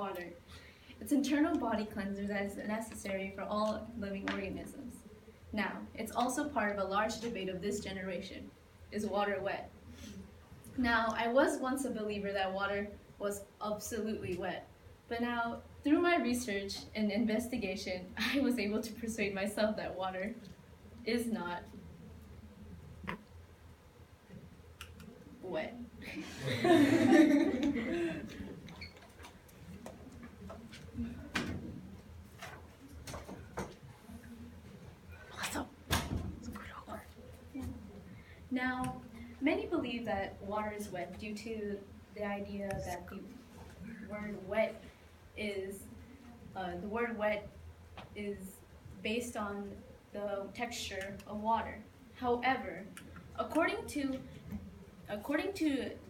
water. It's internal body cleanser that is necessary for all living organisms. Now, it's also part of a large debate of this generation. Is water wet? Now, I was once a believer that water was absolutely wet. But now, through my research and investigation, I was able to persuade myself that water is not wet. Now, many believe that water is wet due to the idea that the word wet is based on the texture of water. However, according to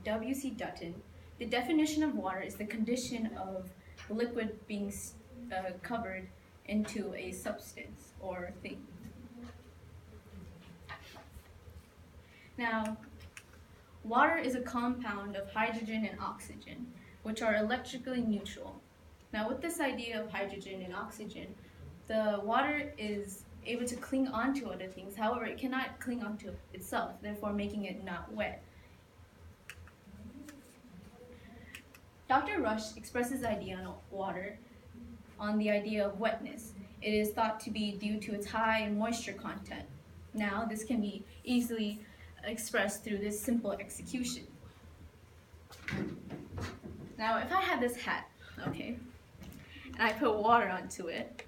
W.C. Dutton, the definition of water is the condition of liquid being covered into a substance or thing. Now, water is a compound of hydrogen and oxygen, which are electrically neutral. Now, with this idea of hydrogen and oxygen, the water is able to cling onto other things. However, it cannot cling onto itself, therefore making it not wet. Dr. Rush expresses the idea on water on the idea of wetness. It is thought to be due to its high moisture content. Now, this can be easily expressed through this simple execution. Now, if I had this hat, okay, and I put water onto it,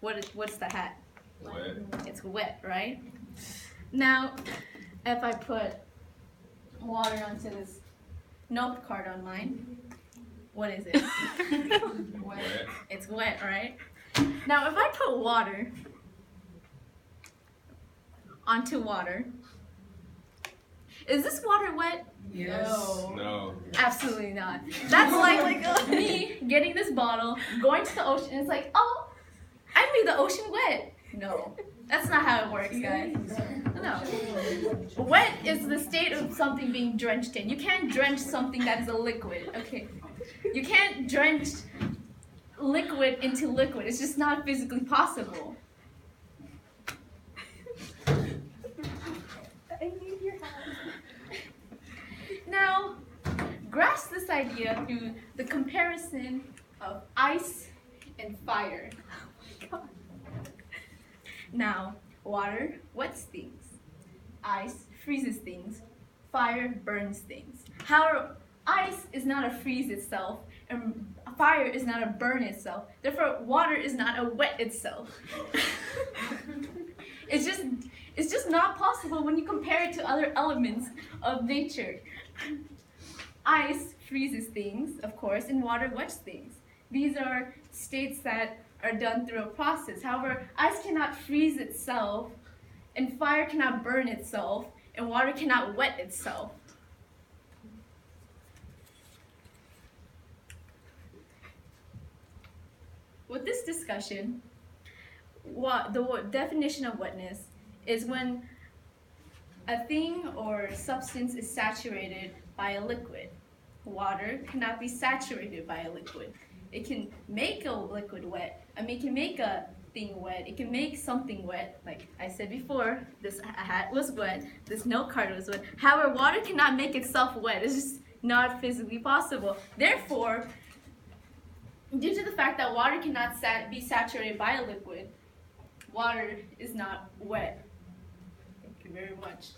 what's the hat? Wet. It's wet, right? Now, if I put water onto this note card on mine, what is it? Wet. It's wet, right? Now, if I put water onto water, is this water wet? Yes. No. Absolutely not. That's like me getting this bottle, going to the ocean, and it's like, oh, I made the ocean wet. No, that's not how it works, guys. No. Wet is the state of something being drenched in. You can't drench something that is a liquid, okay? You can't drench liquid into liquid. It's just not physically possible. Now, grasp this idea through the comparison of ice and fire. Now, water wets things, ice freezes things, fire burns things. However, ice is not a freeze itself, and fire is not a burn itself. Therefore, water is not a wet itself. It's just not possible when you compare it to other elements of nature. Ice freezes things, of course, and water wets things. These are states that are done through a process. However, ice cannot freeze itself, and fire cannot burn itself, and water cannot wet itself. With this discussion, the definition of wetness is when a thing or substance is saturated by a liquid. Water cannot be saturated by a liquid. It can make a liquid wet. It can make a thing wet. It can make something wet. Like I said before, this hat was wet. This note card was wet. However, water cannot make itself wet. It's just not physically possible. Therefore, due to the fact that water cannot be saturated by a liquid, water is not wet. Thank you very much.